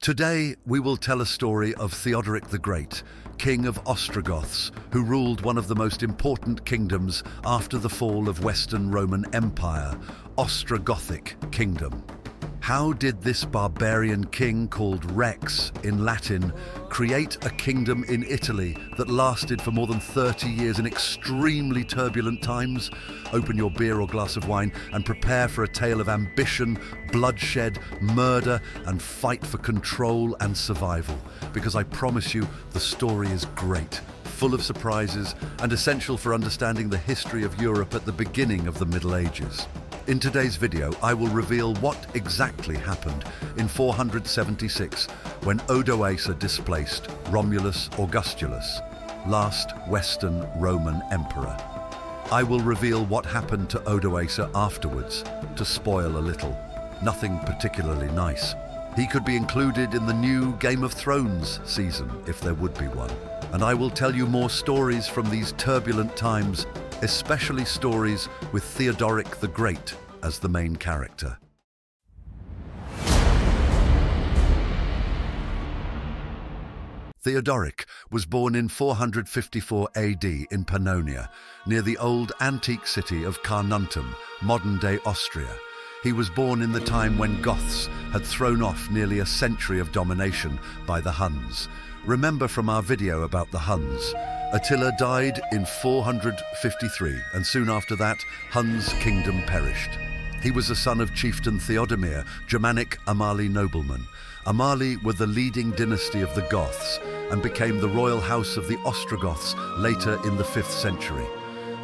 Today, we will tell a story of Theodoric the Great, king of Ostrogoths, who ruled one of the most important kingdoms after the fall of Western Roman Empire, Ostrogothic kingdom. How did this barbarian king, called Rex in Latin, create a kingdom in Italy that lasted for more than 30 years in extremely turbulent times? Open your beer or glass of wine and prepare for a tale of ambition, bloodshed, murder, and fight for control and survival. Because I promise you, the story is great, full of surprises, and essential for understanding the history of Europe at the beginning of the Middle Ages. In today's video, I will reveal what exactly happened in 476 when Odoacer displaced Romulus Augustulus, last Western Roman emperor. I will reveal what happened to Odoacer afterwards, to spoil a little. Nothing particularly nice. He could be included in the new Game of Thrones season, if there would be one. And I will tell you more stories from these turbulent times, especially stories with Theodoric the Great as the main character. Theodoric was born in 454 AD in Pannonia, near the old antique city of Carnuntum, modern-day Austria. He was born in the time when Goths had thrown off nearly a century of domination by the Huns. Remember from our video about the Huns, Attila died in 453, and soon after that, Hun's kingdom perished. He was a son of chieftain Theodomir, Germanic Amali nobleman. Amali were the leading dynasty of the Goths and became the royal house of the Ostrogoths later in the 5th century.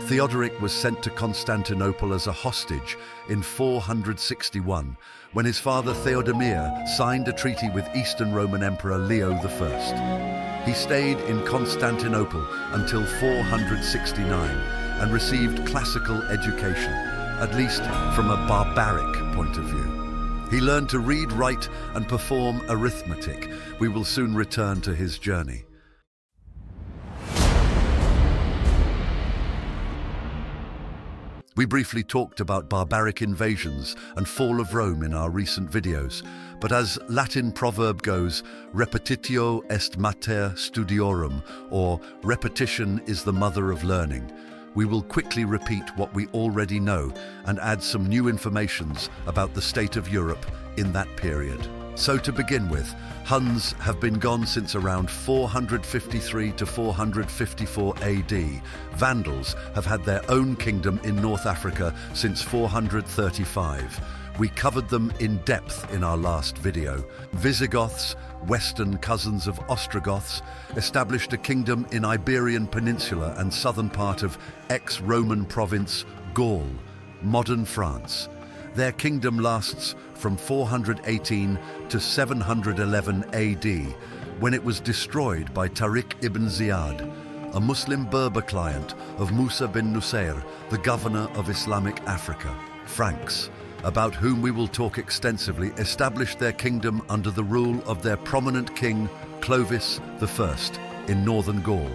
Theodoric was sent to Constantinople as a hostage in 461, when his father Theodomir signed a treaty with Eastern Roman Emperor Leo I. He stayed in Constantinople until 469 and received classical education, at least from a barbaric point of view. He learned to read, write, and perform arithmetic. We will soon return to his journey. We briefly talked about barbaric invasions and fall of Rome in our recent videos, but as Latin proverb goes, repetitio est mater studiorum, or repetition is the mother of learning, we will quickly repeat what we already know and add some new informations about the state of Europe in that period. So to begin with, Huns have been gone since around 453 to 454 AD. Vandals have had their own kingdom in North Africa since 435. We covered them in depth in our last video. Visigoths, western cousins of Ostrogoths, established a kingdom in Iberian Peninsula and southern part of ex-Roman province Gaul, modern France. Their kingdom lasts from 418 to 711 AD, when it was destroyed by Tariq ibn Ziyad, a Muslim Berber client of Musa bin Nusayr, the governor of Islamic Africa. Franks, about whom we will talk extensively, established their kingdom under the rule of their prominent king, Clovis I, in northern Gaul,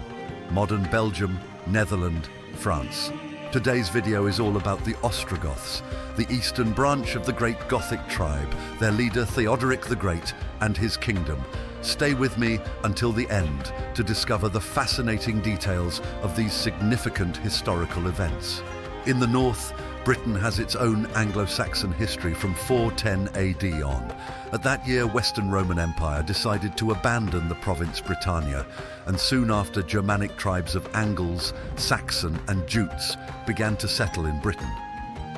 modern Belgium, Netherlands, France. Today's video is all about the Ostrogoths, the eastern branch of the great Gothic tribe, their leader Theodoric the Great and his kingdom. Stay with me until the end to discover the fascinating details of these significant historical events. In the north, Britain has its own Anglo-Saxon history from 410 AD on. At that year, Western Roman Empire decided to abandon the province Britannia, and soon after, Germanic tribes of Angles, Saxon, and Jutes began to settle in Britain.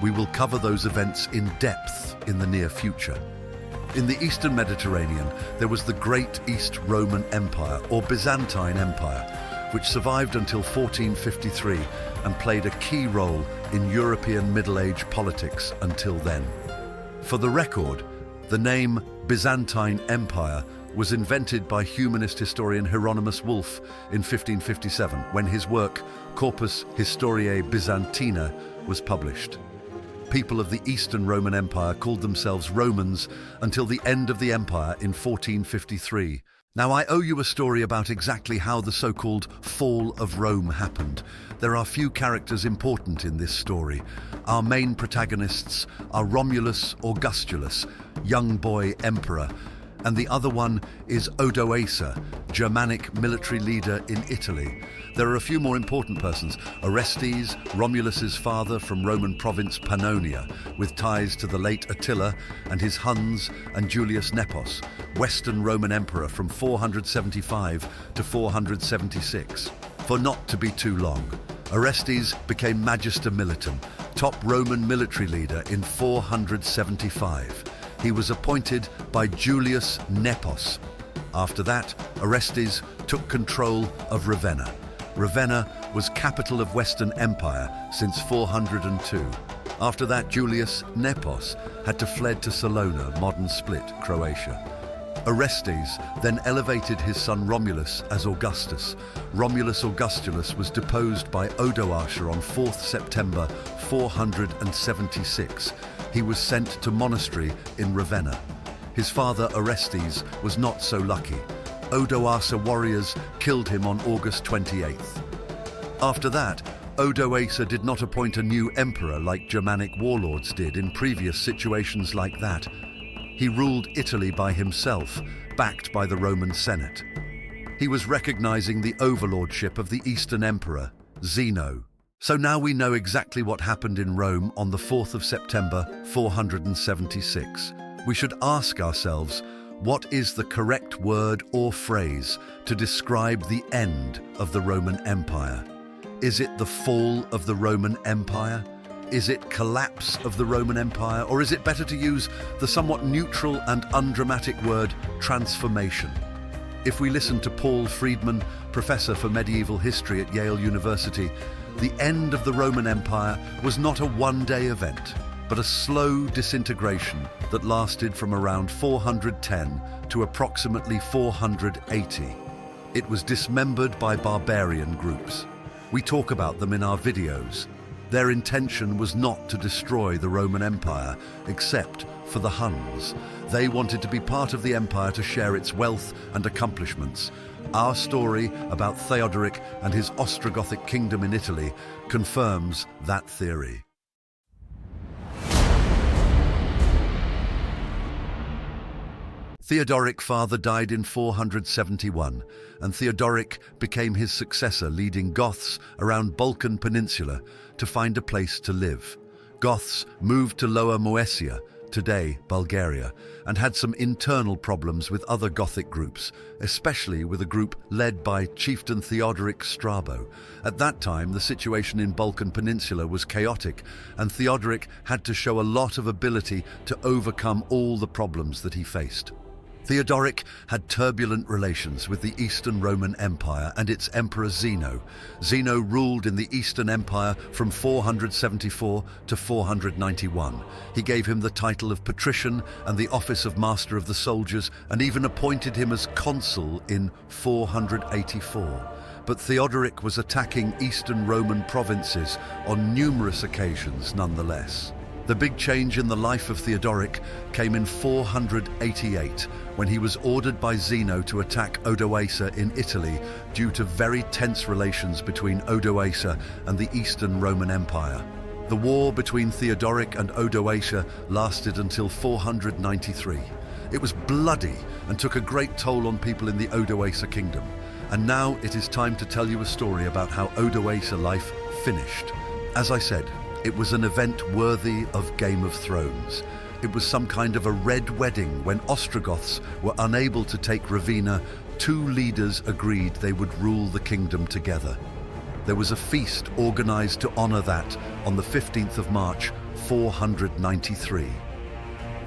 We will cover those events in depth in the near future. In the Eastern Mediterranean, there was the Great East Roman Empire, or Byzantine Empire, which survived until 1453 and played a key role in European Middle Age politics until then. For the record, the name Byzantine Empire was invented by humanist historian Hieronymus Wolff in 1557, when his work Corpus Historiae Byzantina was published. People of the Eastern Roman Empire called themselves Romans until the end of the empire in 1453. Now, I owe you a story about exactly how the so-called fall of Rome happened. There are few characters important in this story. Our main protagonists are Romulus Augustulus, young boy emperor, and the other one is Odoacer, Germanic military leader in Italy. There are a few more important persons: Orestes, Romulus's father from Roman province Pannonia, with ties to the late Attila, and his Huns, and Julius Nepos, Western Roman emperor from 475 to 476. For not to be too long, Orestes became Magister Militum, top Roman military leader in 475. He was appointed by Julius Nepos. After that, Orestes took control of Ravenna. Ravenna was capital of Western Empire since 402. After that, Julius Nepos had to fled to Salona, modern Split, Croatia. Orestes then elevated his son Romulus as Augustus. Romulus Augustulus was deposed by Odoacer on 4th September 476. He was sent to monastery in Ravenna. His father Orestes was not so lucky. Odoacer warriors killed him on August 28th. After that, Odoacer did not appoint a new emperor like Germanic warlords did in previous situations like that. He ruled Italy by himself, backed by the Roman Senate. He was recognizing the overlordship of the Eastern Emperor, Zeno. So now we know exactly what happened in Rome on the 4th of September 476. We should ask ourselves, what is the correct word or phrase to describe the end of the Roman Empire? Is it the fall of the Roman Empire? Is it collapse of the Roman Empire? Or is it better to use the somewhat neutral and undramatic word transformation? If we listen to Paul Friedman, professor for medieval history at Yale University, the end of the Roman Empire was not a one-day event, but a slow disintegration that lasted from around 410 to approximately 480. It was dismembered by barbarian groups. We talk about them in our videos. Their intention was not to destroy the Roman Empire, except for the Huns. They wanted to be part of the empire to share its wealth and accomplishments. Our story about Theodoric and his Ostrogothic kingdom in Italy confirms that theory. Theodoric's father died in 471, and Theodoric became his successor, leading Goths around Balkan Peninsula to find a place to live. Goths moved to Lower Moesia, today Bulgaria, and had some internal problems with other Gothic groups, especially with a group led by chieftain Theodoric Strabo. At that time, the situation in Balkan Peninsula was chaotic, and Theodoric had to show a lot of ability to overcome all the problems that he faced. Theodoric had turbulent relations with the Eastern Roman Empire and its emperor Zeno. Zeno ruled in the Eastern Empire from 474 to 491. He gave him the title of patrician and the office of master of the soldiers, and even appointed him as consul in 484. But Theodoric was attacking Eastern Roman provinces on numerous occasions nonetheless. The big change in the life of Theodoric came in 488, when he was ordered by Zeno to attack Odoacer in Italy due to very tense relations between Odoacer and the Eastern Roman Empire. The war between Theodoric and Odoacer lasted until 493. It was bloody and took a great toll on people in the Odoacer kingdom. And now it is time to tell you a story about how Odoacer life finished. As I said, it was an event worthy of Game of Thrones. It was some kind of a red wedding. When Ostrogoths were unable to take Ravenna, two leaders agreed they would rule the kingdom together. There was a feast organized to honor that on the 15th of March, 493.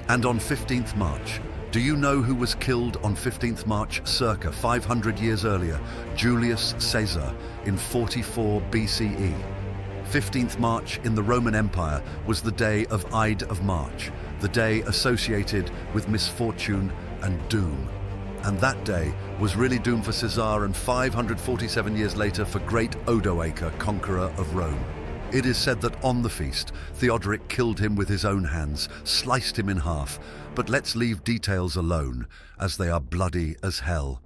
And on 15th March, do you know who was killed on 15th March circa 500 years earlier? Julius Caesar in 44 BCE. 15th March in the Roman Empire was the day of Ide of March, the day associated with misfortune and doom. And that day was really doomed for Caesar, and 547 years later for great Odoacer, conqueror of Rome. It is said that on the feast, Theodoric killed him with his own hands, sliced him in half, but let's leave details alone, as they are bloody as hell.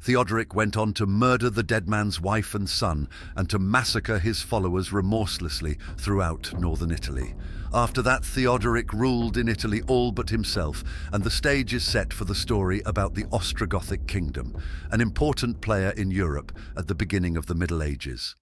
Theodoric went on to murder the dead man's wife and son and to massacre his followers remorselessly throughout northern Italy. After that, Theodoric ruled in Italy all but himself, and the stage is set for the story about the Ostrogothic kingdom, an important player in Europe at the beginning of the Middle Ages.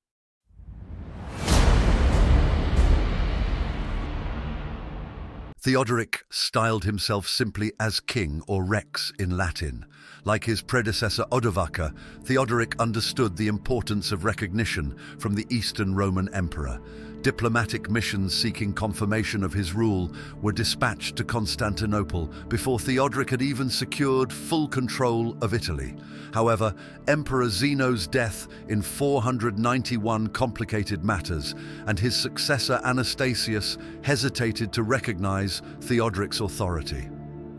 Theodoric styled himself simply as king or rex in Latin. Like his predecessor Odovacar, Theodoric understood the importance of recognition from the Eastern Roman emperor. Diplomatic missions seeking confirmation of his rule were dispatched to Constantinople before Theodoric had even secured full control of Italy. However, Emperor Zeno's death in 491 complicated matters, and his successor Anastasius hesitated to recognize Theodoric's authority.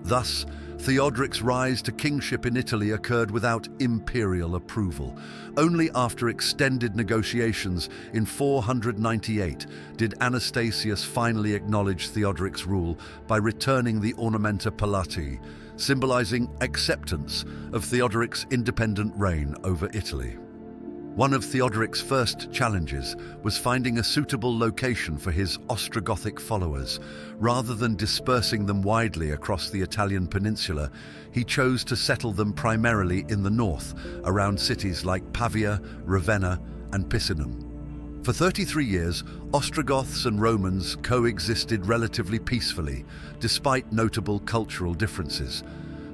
Thus, Theodoric's rise to kingship in Italy occurred without imperial approval. Only after extended negotiations in 498 did Anastasius finally acknowledge Theodoric's rule by returning the Ornamenta Palatii, symbolizing acceptance of Theodoric's independent reign over Italy. One of Theodoric's first challenges was finding a suitable location for his Ostrogothic followers. Rather than dispersing them widely across the Italian peninsula, he chose to settle them primarily in the north, around cities like Pavia, Ravenna, and Picenum. For 33 years, Ostrogoths and Romans coexisted relatively peacefully, despite notable cultural differences.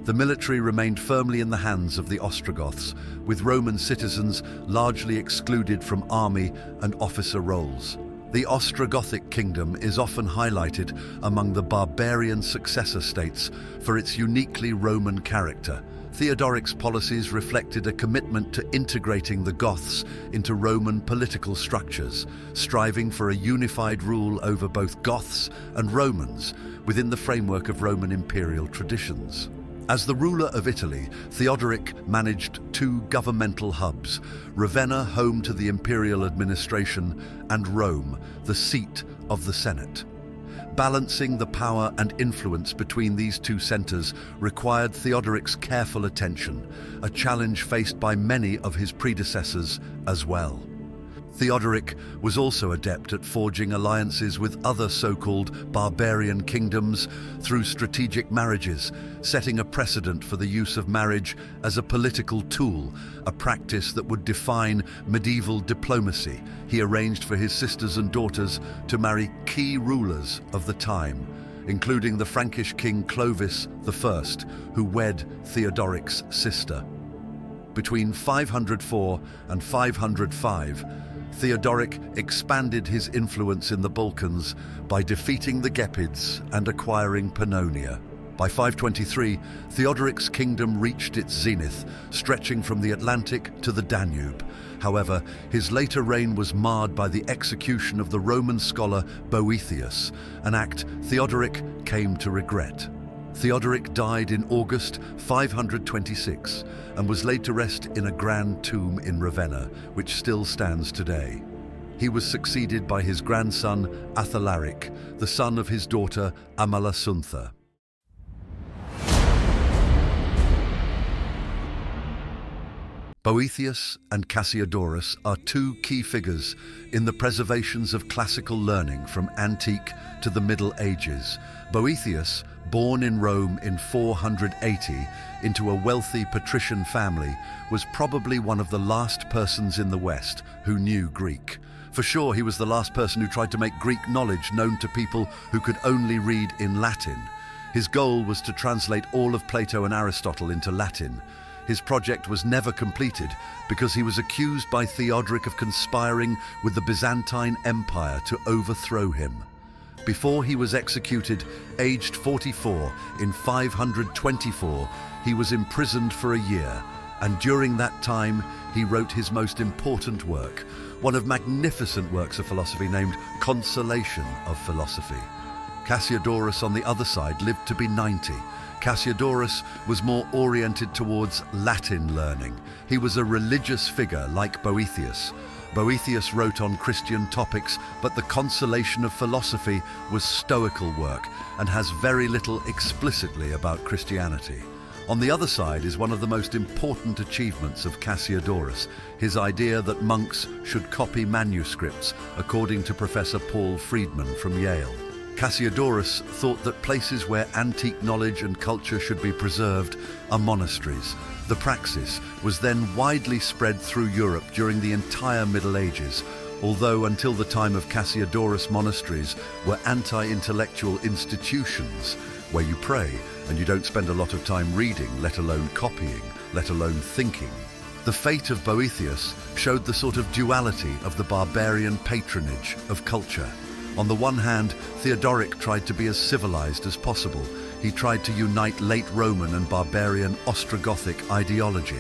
The military remained firmly in the hands of the Ostrogoths, with Roman citizens largely excluded from army and officer roles. The Ostrogothic kingdom is often highlighted among the barbarian successor states for its uniquely Roman character. Theodoric's policies reflected a commitment to integrating the Goths into Roman political structures, striving for a unified rule over both Goths and Romans within the framework of Roman imperial traditions. As the ruler of Italy, Theodoric managed two governmental hubs, Ravenna, home to the imperial administration, and Rome, the seat of the Senate. Balancing the power and influence between these two centers required Theodoric's careful attention, a challenge faced by many of his predecessors as well. Theodoric was also adept at forging alliances with other so-called barbarian kingdoms through strategic marriages, setting a precedent for the use of marriage as a political tool, a practice that would define medieval diplomacy. He arranged for his sisters and daughters to marry key rulers of the time, including the Frankish king Clovis I, who wed Theodoric's sister. Between 504 and 505, Theodoric expanded his influence in the Balkans by defeating the Gepids and acquiring Pannonia. By 523, Theodoric's kingdom reached its zenith, stretching from the Atlantic to the Danube. However, his later reign was marred by the execution of the Roman scholar Boethius, an act Theodoric came to regret. Theodoric died in August 526 and was laid to rest in a grand tomb in Ravenna, which still stands today. He was succeeded by his grandson Athalaric, the son of his daughter Amalasuntha. Boethius and Cassiodorus are two key figures in the preservations of classical learning from antique to the Middle Ages. Boethius, born in Rome in 480 into a wealthy patrician family, was probably one of the last persons in the West who knew Greek. For sure, he was the last person who tried to make Greek knowledge known to people who could only read in Latin. His goal was to translate all of Plato and Aristotle into Latin. His project was never completed because he was accused by Theodoric of conspiring with the Byzantine Empire to overthrow him. Before he was executed, aged 44, in 524, he was imprisoned for a year, and during that time he wrote his most important work, one of magnificent works of philosophy named Consolation of Philosophy. Cassiodorus, on the other side, lived to be 90. Cassiodorus was more oriented towards Latin learning. He was a religious figure like Boethius. Boethius wrote on Christian topics, but the Consolation of Philosophy was stoical work and has very little explicitly about Christianity. On the other side is one of the most important achievements of Cassiodorus, his idea that monks should copy manuscripts, according to Professor Paul Friedman from Yale. Cassiodorus thought that places where antique knowledge and culture should be preserved are monasteries. The praxis was then widely spread through Europe during the entire Middle Ages, although until the time of Cassiodorus monasteries were anti-intellectual institutions where you pray and you don't spend a lot of time reading, let alone copying, let alone thinking. The fate of Boethius showed the sort of duality of the barbarian patronage of culture. On the one hand, Theodoric tried to be as civilized as possible. He tried to unite late Roman and barbarian Ostrogothic ideology.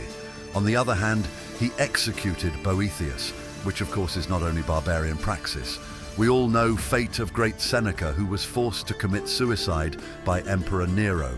On the other hand, he executed Boethius, which of course is not only barbarian praxis. We all know the fate of great Seneca, who was forced to commit suicide by Emperor Nero.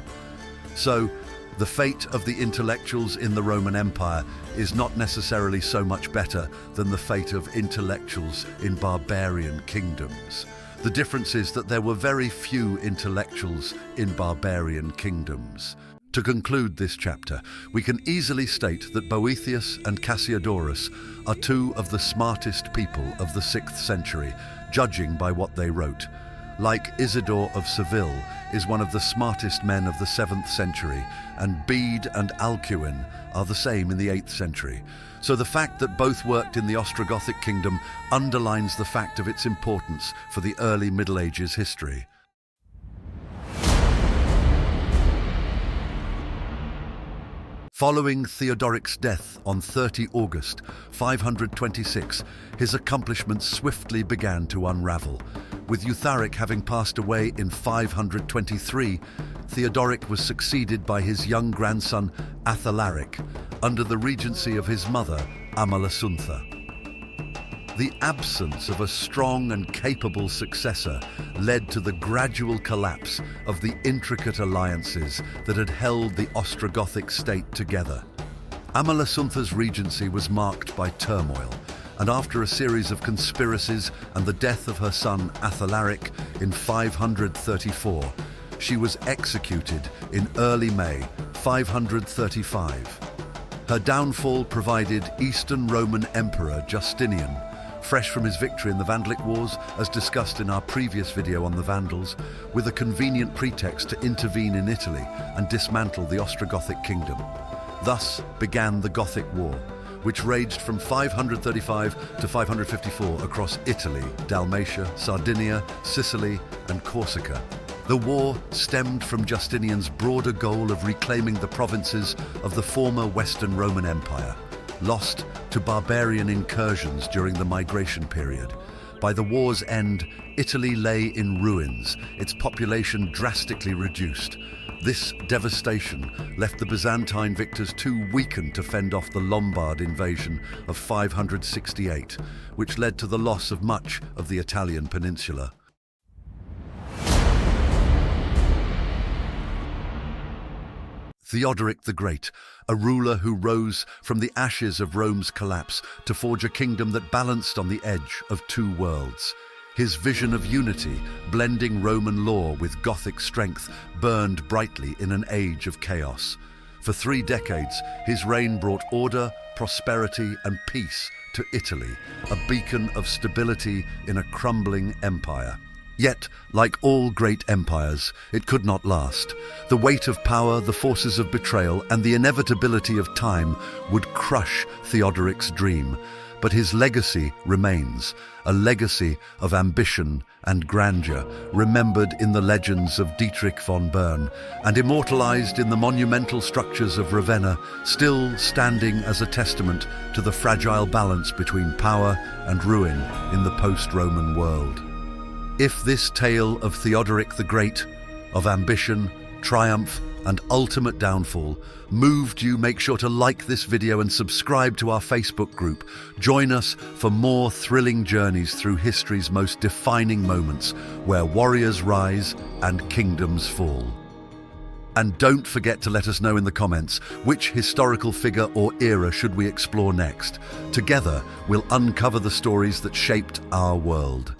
So, the fate of the intellectuals in the Roman Empire is not necessarily so much better than the fate of intellectuals in barbarian kingdoms. The difference is that there were very few intellectuals in barbarian kingdoms. To conclude this chapter, we can easily state that Boethius and Cassiodorus are two of the smartest people of the 6th century, judging by what they wrote. Like Isidore of Seville is one of the smartest men of the 7th century, and Bede and Alcuin are the same in the 8th century. So the fact that both worked in the Ostrogothic kingdom underlines the fact of its importance for the early Middle Ages history. Following Theodoric's death on 30 August 526, his accomplishments swiftly began to unravel. With Eutharic having passed away in 523, Theodoric was succeeded by his young grandson Athalaric, under the regency of his mother Amalasuntha. The absence of a strong and capable successor led to the gradual collapse of the intricate alliances that had held the Ostrogothic state together. Amalasuntha's regency was marked by turmoil, and after a series of conspiracies and the death of her son Athalaric in 534, she was executed in early May 535. Her downfall provided Eastern Roman Emperor Justinian, fresh from his victory in the Vandalic Wars, as discussed in our previous video on the Vandals, with a convenient pretext to intervene in Italy and dismantle the Ostrogothic kingdom. Thus began the Gothic War, which raged from 535 to 554 across Italy, Dalmatia, Sardinia, Sicily, and Corsica. The war stemmed from Justinian's broader goal of reclaiming the provinces of the former Western Roman Empire, lost to barbarian incursions during the migration period. By the war's end, Italy lay in ruins, its population drastically reduced. This devastation left the Byzantine victors too weakened to fend off the Lombard invasion of 568, which led to the loss of much of the Italian peninsula. Theodoric the Great, a ruler who rose from the ashes of Rome's collapse to forge a kingdom that balanced on the edge of two worlds. His vision of unity, blending Roman law with Gothic strength, burned brightly in an age of chaos. For 3 decades, his reign brought order, prosperity, and peace to Italy, a beacon of stability in a crumbling empire. Yet, like all great empires, it could not last. The weight of power, the forces of betrayal, and the inevitability of time would crush Theodoric's dream. But his legacy remains, a legacy of ambition and grandeur, remembered in the legends of Dietrich von Bern and immortalized in the monumental structures of Ravenna, still standing as a testament to the fragile balance between power and ruin in the post-Roman world. If this tale of Theodoric the Great, of ambition, triumph, and ultimate downfall moved you, make sure to like this video and subscribe to our Facebook group. Join us for more thrilling journeys through history's most defining moments, where warriors rise and kingdoms fall. And don't forget to let us know in the comments which historical figure or era should we explore next. Together, we'll uncover the stories that shaped our world.